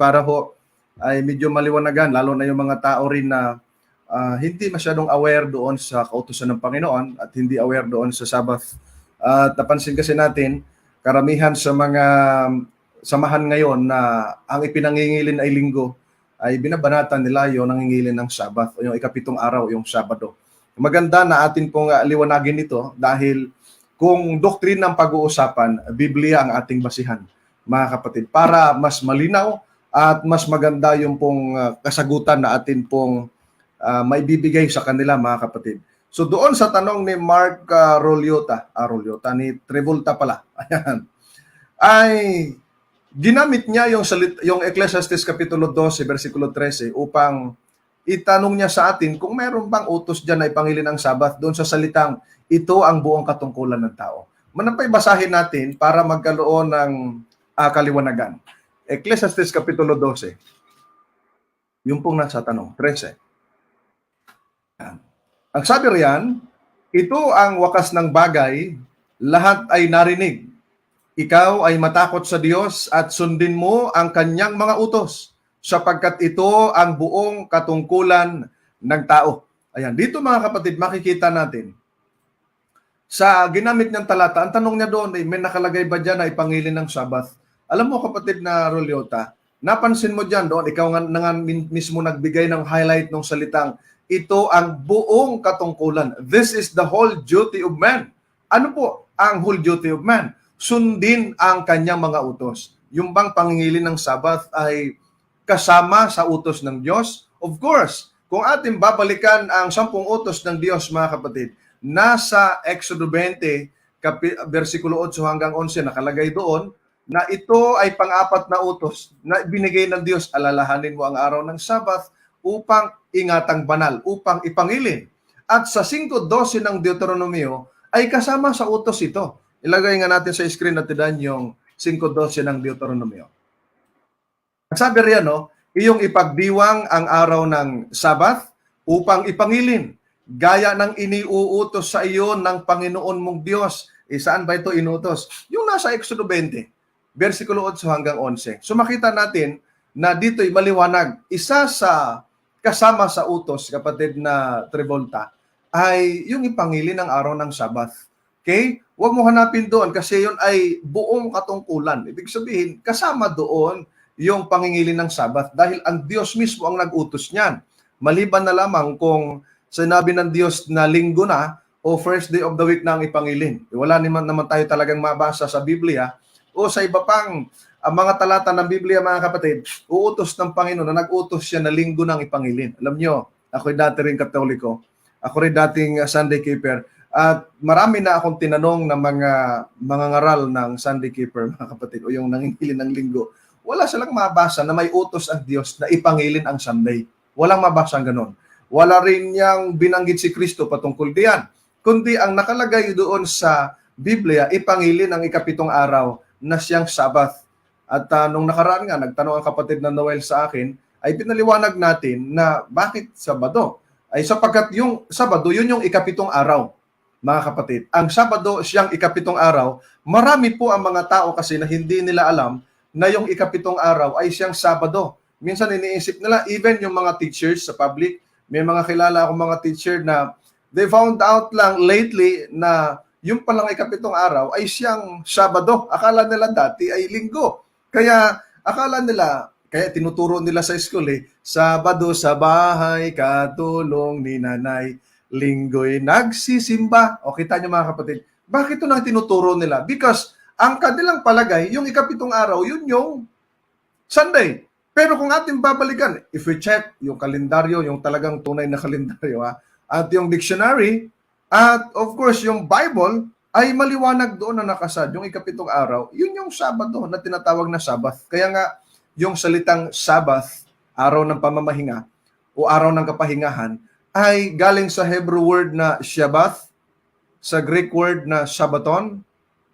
para ho ay medyo maliwanagan, lalo na yung mga tao rin na hindi masyadong aware doon sa kautusan ng Panginoon at hindi aware doon sa Sabbath. At napansin kasi natin, karamihan sa mga samahan ngayon na ang ipinangingilin ay linggo, ay binabanatan nila yung nangingilin ng Sabbath o yung ikapitong araw, yung Sabado. Maganda na atin pong liwanagin ito dahil kung doktrin ng pag-uusapan, Biblia ang ating basihan, mga kapatid, para mas malinaw at mas maganda yung pong kasagutan na atin pong maibibigay sa kanila, mga kapatid. So doon sa tanong ni Mark Rolyota, ni Travolta pala, ayan, ay ginamit niya yung Ecclesiastes Kapitulo 12, versikulo 13 upang itanong niya sa atin kung meron bang utos dyan na ipangilin ang Sabath doon sa salitang ito ang buong katungkulan ng tao. Manapay basahin natin para magkaroon ng kaliwanagan. Ecclesiastes Kapitulo 12. Yung pong nasa tanong, 13. Ang sabi riyan, ito ang wakas ng bagay, lahat ay narinig. Ikaw ay matakot sa Diyos at sundin mo ang kanyang mga utos, sapagkat ito ang buong katungkulan ng tao. Ayan, dito mga kapatid, makikita natin, sa ginamit niyang talata, ang tanong niya doon, may nakalagay ba dyan na ipangilin ng Sabbath? Alam mo kapatid na Rolyota, napansin mo dyan doon, ikaw nga mismo nagbigay ng highlight ng salitang, ito ang buong katungkulan. This is the whole duty of man. Ano po ang whole duty of man? Sundin ang kanyang mga utos. Yung bang pangingilin ng Sabbath ay kasama sa utos ng Diyos? Of course, kung ating babalikan ang 10 utos ng Diyos, mga kapatid, nasa Exodo 20, versikulo 8 hanggang 11, nakalagay doon, na ito ay pang-apat na utos na binigay ng Diyos. Alalahanin mo ang araw ng Sabbath upang ingatang banal, upang ipangilin. At sa 5.12 ng Deuteronomio ay kasama sa utos ito. Ilagay nga natin sa screen natin dan yung 5.12 ng Deuteronomio. Sabi riyan, iyong ipagdiwang ang araw ng Sabbath upang ipangilin, gaya ng iniuutos sa iyo ng Panginoon mong Diyos. Saan ba ito inutos? Yung nasa Exodo 20, versikulo 8 hanggang 11. So makita natin na dito'y maliwanag. Isa sa kasama sa utos, kapatid na Travolta, ay yung ipangilin ng araw ng Sabbath. Okay? Huwag mo hanapin doon kasi yun ay buong katungkulan. Ibig sabihin, kasama doon yung pangingilin ng Sabbath dahil ang Diyos mismo ang nag-utos niyan. Maliban na lamang kung sinabi ng Diyos na linggo na o first day of the week na ang ipangilin. Wala naman tayo talagang mabasa sa Biblia o sa iba pang mga talata ng Biblia, mga kapatid, uutos ng Panginoon na nag-utos siya na linggo nang ipangilin. Alam nyo, ako'y dati rin Katoliko. Ako rin dating Sunday Keeper. At marami na akong tinanong ng mga ngaral ng Sunday Keeper, mga kapatid, o yung nangingilin ng linggo. Wala silang mabasa na may utos ang Diyos na ipangilin ang Sunday. Walang mabasa ang ganon. Wala rin niyang binanggit si Kristo patungkol diyan. Kundi ang nakalagay doon sa Biblia, ipangilin ang ikapitong araw na siyang Sabbath. At nung nakaraan nga, nagtanong ang kapatid na Noel sa akin, ay pinaliwanag natin na bakit Sabado? Ay sapagkat yung Sabado, yun yung ikapitong araw, mga kapatid. Ang Sabado siyang ikapitong araw, marami po ang mga tao kasi na hindi nila alam na yung ikapitong araw ay siyang Sabado. Minsan iniisip nila, even yung mga teachers sa public, may mga kilala akong mga teacher na they found out lang lately na yung palang ikapitong araw ay siyang Sabado. Akala nila dati ay linggo. Kaya akala nila, kaya tinuturo nila sa school Sabado sa bahay, katulong ni nanay, linggo'y nagsisimba. O kita niyo mga kapatid, bakit ito nang tinuturo nila? Because ang kanilang palagay, yung ikapitong araw, yun yung Sunday. Pero kung ating babalikan, if we check yung kalendaryo, yung talagang tunay na kalendaryo, at yung dictionary, at of course yung Bible, ay maliwanag doon na nakasad, yung ikapitong araw, yun yung Sabado na tinatawag na Sabbath. Kaya nga, yung salitang Sabbath, araw ng pamamahinga, o araw ng kapahingahan, ay galing sa Hebrew word na Shabbath, sa Greek word na Sabbaton,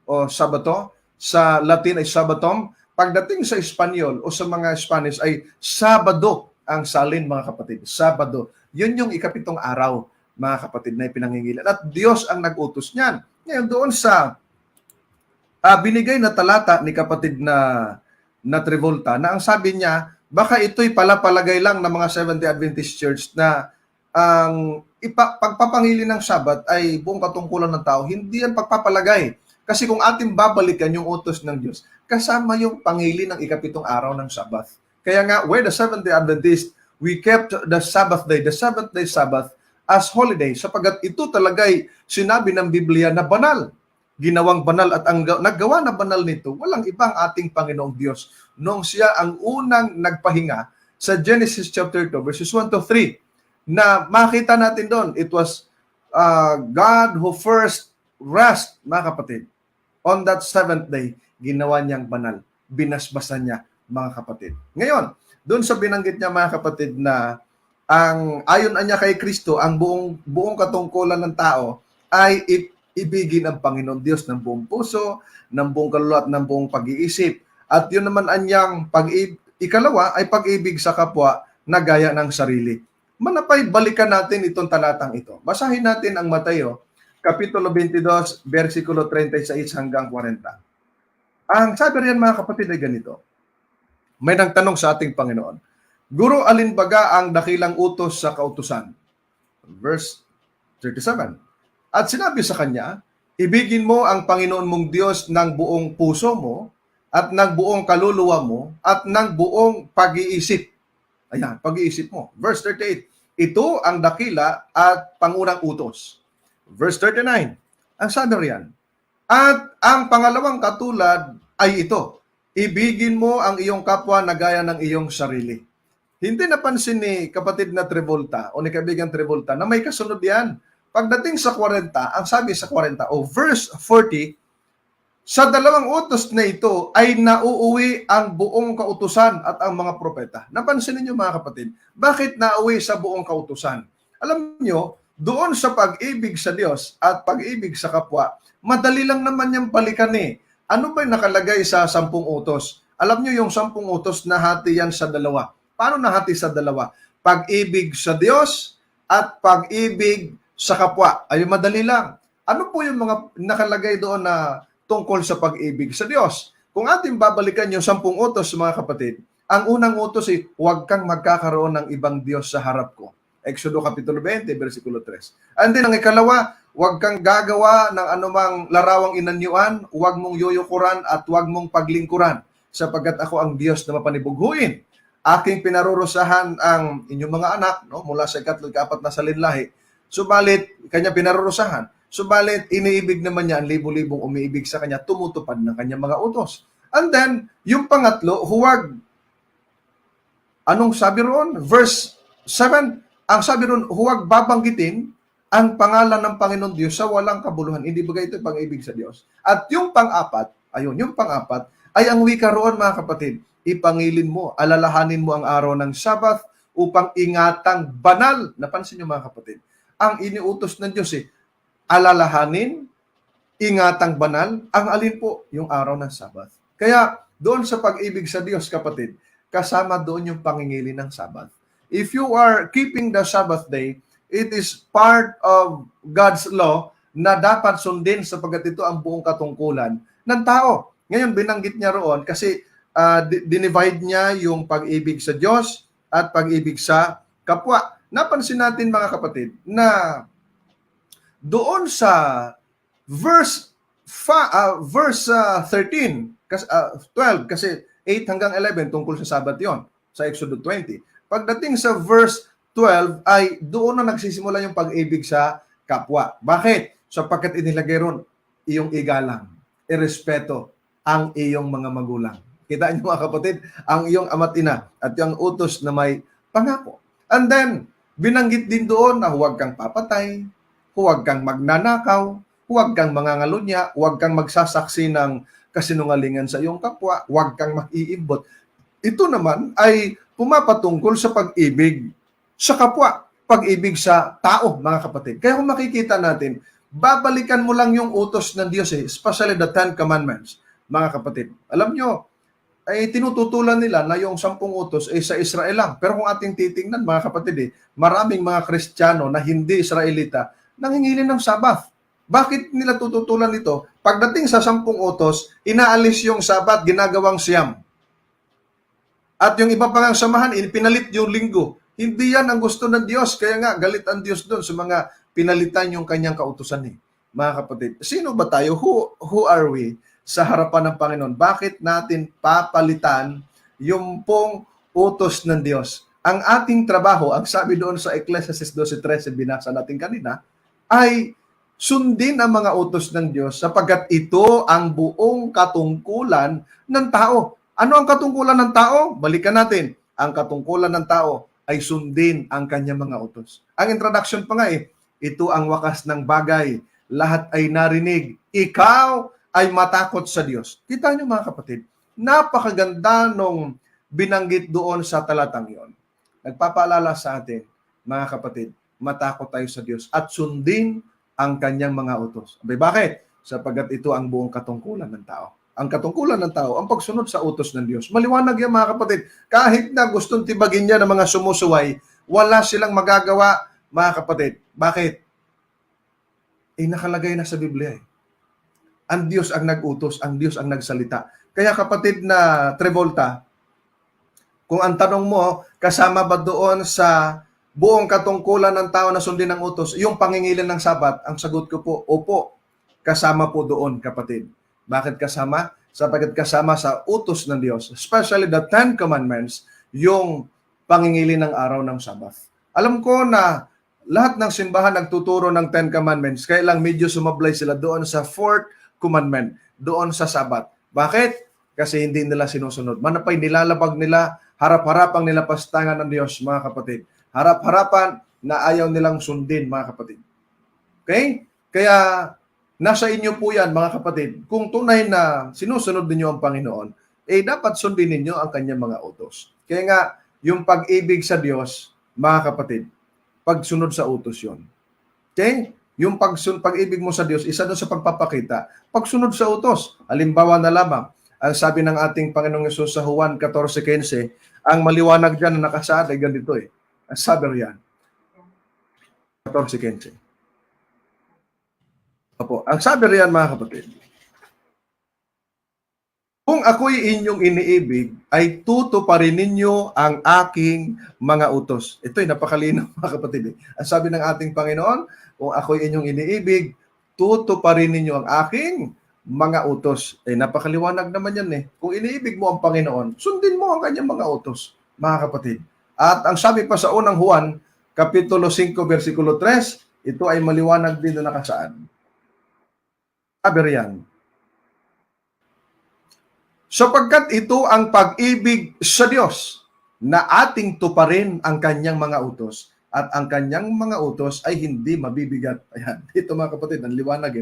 o Sabato, sa Latin ay Sabbatom. Pagdating sa Espanyol o sa mga Spanish ay Sabado ang salin, mga kapatid. Sabado. Yun yung ikapitong araw, mga kapatid, na ipinangingilan. At Diyos ang nag-utos niyan. Ngayon, doon sa binigay na talata ni kapatid na na Travolta na ang sabi niya, baka ito'y palapalagay lang ng mga Seventh-day Adventist Church na ang pagpapangili ng Sabat ay buong katungkulan ng tao. Hindi yan pagpapalagay. Kasi kung ating babalikan yung utos ng Diyos, kasama yung pangili ng ikapitong araw ng Sabbath. Kaya nga, we're the Seventh-day Adventist, we kept the Sabbath day, the Seventh-day Sabbath, as holiday, sapagat ito talaga'y sinabi ng Biblia na banal. Ginawang banal at ang naggawa na banal nito, walang ibang ating Panginoong Diyos. Nung siya ang unang nagpahinga sa Genesis chapter 2, verses 1 to 3, na makita natin doon, it was God who first rest, mga kapatid. On that seventh day, ginawa niyang banal. Binasbasan niya, mga kapatid. Ngayon, doon sa binanggit niya, mga kapatid, na ang ayon niya kay Kristo, ang buong katungkulan ng tao ay ibigin ang Panginoon Diyos ng buong puso, ng buong kaluluwa at ng buong pag-iisip. At yun naman anyang ikalawa ay pag-ibig sa kapwa na gaya ng sarili. Manapay, balikan natin itong talatang ito. Basahin natin ang Mateo, Kapitulo 22, versikulo 36 hanggang 40. Ang sabi riyan, mga kapatid, ay ganito. May nagtanong sa ating Panginoon, Guro, alin baga ang dakilang utos sa kautusan? Verse 37. At sinabi sa kanya, ibigin mo ang Panginoon mong Diyos ng buong puso mo, at ng buong kaluluwa mo, at ng buong pag-iisip. Ayan, pag-iisip mo. Verse 38. Ito ang dakila at pangunang utos. Verse 39. Ang sabi riyan, at ang pangalawang katulad ay ito, ibigin mo ang iyong kapwa na gaya ng iyong sarili. Hindi napansin ni kapatid na Travolta o ni kaibigan Travolta na may kasunod yan. Pagdating sa 40, ang sabi sa 40 o verse 40, sa dalawang utos na ito ay nauuwi ang buong kautusan at ang mga propeta. Napansin niyo, mga kapatid, bakit nauwi sa buong kautusan? Alam niyo, doon sa pag-ibig sa Diyos at pag-ibig sa kapwa, madali lang naman yung balikan eh. Ano ba nakalagay sa 10 utos? Alam niyo yung 10 utos na hati yan sa dalawa. Paano nahati sa dalawa? Pag-ibig sa Diyos at pag-ibig sa kapwa. Ay madali lang. Ano po yung mga nakalagay doon na tungkol sa pag-ibig sa Diyos? Kung ating babalikan yung 10 utos, mga kapatid, ang unang utos ay huwag kang magkakaroon ng ibang Diyos sa harap ko. Exodo Kapitulo 20, versikulo 3. And then ang ikalawa, huwag kang gagawa ng anumang larawang inanyuan, huwag mong yuyukuran at huwag mong paglingkuran, sapagkat ako ang Diyos na mapanibughuin. Aking pinarurusahan ang inyong mga anak, no, mula sa 3 4 na salinlahi. Subalit, kanya pinarurusahan. Subalit, iniibig naman niya ang libo-libong umiibig sa kanya, tumutupad ng kanyang mga utos. And then, yung pangatlo, huwag, anong sabi roon? Verse 7, ang sabi roon, huwag babanggitin ang pangalan ng Panginoon Diyos sa walang kabuluhan. Hindi ba ito pang-ibig sa Diyos? At yung pang-apat, yung pang-apat, ay ang wika roon, mga kapatid, ipangilin mo, alalahanin mo ang araw ng Sabbath upang ingatang banal. Napansin niyo, mga kapatid, ang iniutos ng Diyos alalahanin, ingatang banal, ang alin po? Yung araw ng Sabbath. Kaya doon sa pag-ibig sa Diyos, kapatid, kasama doon yung pangingili ng Sabbath. If you are keeping the Sabbath day, it is part of God's law na dapat sundin sapagkat ito ang buong katungkulan ng tao. Ngayon, binanggit niya roon kasi dinivide niya yung pag-ibig sa Diyos at pag-ibig sa kapwa. Napansin natin, mga kapatid, na doon sa verse 13, 12, kasi 8 hanggang 11 tungkol sa Sabat yon sa Exodus 20. Pagdating sa verse 12 ay doon na nagsisimula yung pag-ibig sa kapwa. Bakit? Sapagkat inilagay ron iyong igalang, irespeto ang iyong mga magulang. Kita niyo, mga kapatid, ang iyong ama't ina at yung utos na may pangako. And then, binanggit din doon na huwag kang papatay, huwag kang magnanakaw, huwag kang mangangalunya, huwag kang magsasaksi ng kasinungalingan sa iyong kapwa, huwag kang mag-iimbot. Ito naman ay pumapatungkol sa pag-ibig sa kapwa, pag-ibig sa tao, mga kapatid. Kaya kung makikita natin, babalikan mo lang yung utos ng Diyos, especially the 10 Commandments, mga kapatid. Alam nyo, ay tinututulan nila na yung 10 utos ay sa Israel lang. Pero kung ating titingnan, mga kapatid, maraming mga Kristiyano na hindi Israelita nangingilin ng Sabbath. Bakit nila tututulan ito? Pagdating sa 10 utos, inaalis yung Sabbath, ginagawang siyam. At yung iba pa ngang samahan, pinalit yung linggo. Hindi yan ang gusto ng Diyos. Kaya nga, galit ang Diyos doon sa mga pinalitan yung kanyang kautusan eh. Mga kapatid, sino ba tayo? Who are we sa harapan ng Panginoon? Bakit natin papalitan yung pong utos ng Diyos? Ang ating trabaho, ang sabi doon sa Ecclesiastes 12:13, binasa natin kanina, ay sundin ang mga utos ng Diyos sapagkat ito ang buong katungkulan ng tao. Ano ang katungkulan ng tao? Balikan natin. Ang katungkulan ng tao ay sundin ang kanyang mga utos. Ang introduction pa nga ito ang wakas ng bagay. Lahat ay narinig. Ikaw ay matakot sa Diyos. Kita niyo mga kapatid, napakaganda nung binanggit doon sa talatang yon. Nagpapaalala sa atin, mga kapatid, matakot tayo sa Diyos at sundin ang kanyang mga utos. Abay, bakit? Sapagkat ito ang buong katungkulan ng tao. Ang katungkulan ng tao, ang pagsunod sa utos ng Diyos. Maliwanag yan mga kapatid. Kahit na gustong tibagin niya ng mga sumusuway, wala silang magagawa, mga kapatid. Bakit? Nakalagay na sa Biblia Ang Diyos ang nag-utos, ang Diyos ang nagsalita. Kaya kapatid na Travolta, kung ang tanong mo, kasama ba doon sa buong katungkulan ng tao na sundin ang utos, yung pangingilin ng Sabat, ang sagot ko po, opo, kasama po doon, kapatid. Bakit kasama? Sapagkat kasama sa utos ng Diyos, especially the Ten Commandments, yung pangingilin ng araw ng Sabbath. Alam ko na lahat ng simbahan nagtuturo ng Ten Commandments, kaya lang medyo sumablay sila doon sa Fourth Commandment, doon sa Sabbath. Bakit? Kasi hindi nila sinusunod. Manapay nilalabag nila, harap-harapang nilapastangan ng Diyos, mga kapatid. Harap-harapan na ayaw nilang sundin, mga kapatid. Okay? Kaya nasa inyo po yan, mga kapatid. Kung tunay na sinusunod ninyo ang Panginoon, dapat sundin ninyo ang kanyang mga utos. Kaya nga, yung pag-ibig sa Diyos, mga kapatid, pagsunod sa utos yon. Okay? Yung pag-ibig mo sa Diyos, isa doon sa pagpapakita, pagsunod sa utos. Halimbawa na lamang, ang sabi ng ating Panginoong Yesus sa Juan 14:15, ang maliwanag dyan na nakasaad ay ganito Ang sabi riyan, 14:15. Opo, ang sabi riyan mga kapatid, kung ako'y inyong iniibig, ay tutuparin ninyo ang aking mga utos. Ito'y napakalinaw mga kapatid. Ang sabi ng ating Panginoon, kung ako'y inyong iniibig, tutuparin ninyo ang aking mga utos. Napakaliwanag naman yan Kung iniibig mo ang Panginoon, sundin mo ang kanyang mga utos, mga kapatid. At ang sabi pa sa unang Juan, Kapitulo 5, versikulo 3, ito ay maliwanag din na nakasaad. Sabi riyan, sapagkat ito ang pag-ibig sa Diyos na ating tuparin ang kanyang mga utos at ang kanyang mga utos ay hindi mabibigat. Ayan, ito mga kapatid, ang liwanag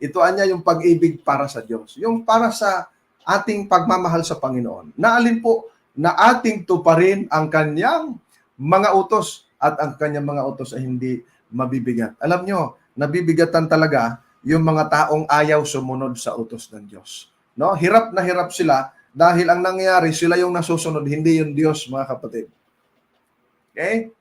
Ito anya yung pag-ibig para sa Diyos. Yung para sa ating pagmamahal sa Panginoon. Na alin po na ating tuparin ang kanyang mga utos at ang kanyang mga utos ay hindi mabibigat. Alam nyo, nabibigatan talaga yung mga taong ayaw sumunod sa utos ng Diyos. No? Hirap na hirap sila dahil ang nangyayari, sila yung nasusunod, hindi yung Diyos, mga kapatid. Okay?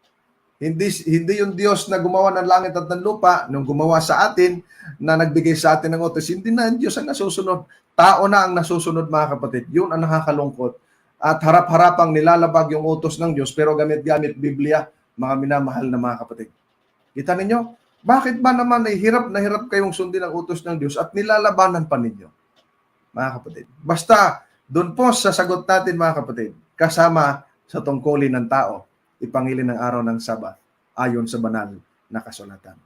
Hindi yung Diyos na gumawa ng langit at ng lupa, nung gumawa sa atin, na nagbigay sa atin ng utos, hindi na ang Diyos ang nasusunod. Tao na ang nasusunod, mga kapatid. Yun ang nakakalungkot. At harap-harapang nilalabag yung utos ng Diyos, pero gamit-gamit Biblia, mga minamahal na mga kapatid. Kita ninyo? Bakit ba naman ay hirap na hirap kayong sundin ang utos ng Diyos at nilalabanan pa ninyo, mga kapatid? Basta, doon po sa sagot natin, mga kapatid, kasama sa tungkulin ng tao, ipangilin ng araw ng Sabat ayon sa banal na kasulatan.